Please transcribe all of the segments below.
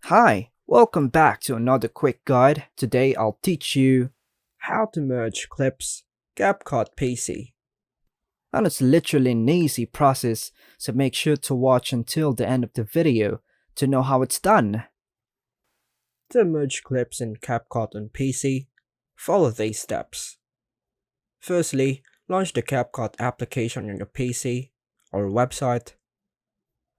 Hi, welcome back to another quick guide. Today I'll teach you how to merge clips, CapCut PC. And it's literally an easy process, so make sure to watch until the end of the video to know how it's done. To merge clips in CapCut on PC, follow these steps. Firstly, launch the CapCut application on your PC or website.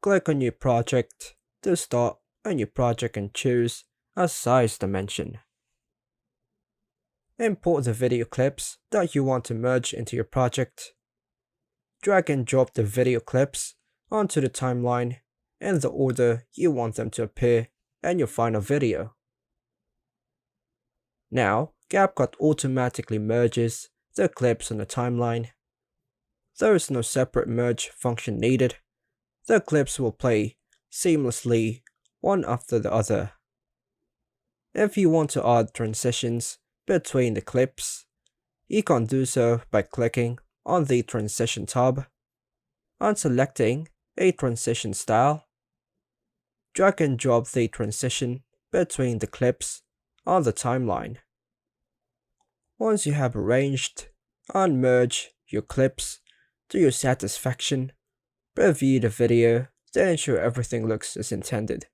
Click on New Project to start a new project and choose a size dimension. Import the video clips that you want to merge into your project. Drag and drop the video clips onto the timeline in the order you want them to appear in your final video. Now, CapCut automatically merges the clips on the timeline. There is no separate merge function needed. The clips will play seamlessly one after the other. If you want to add transitions between the clips, you can do so by clicking on the Transition tab and selecting a transition style. Drag and drop the transition between the clips on the timeline. Once you have arranged and merged your clips to your satisfaction, preview the video to ensure everything looks as intended.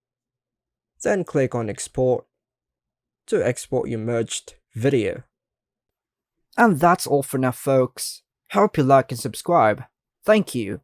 Then click on Export to export your merged video. And that's all for now, folks. Hope you like and subscribe. Thank you.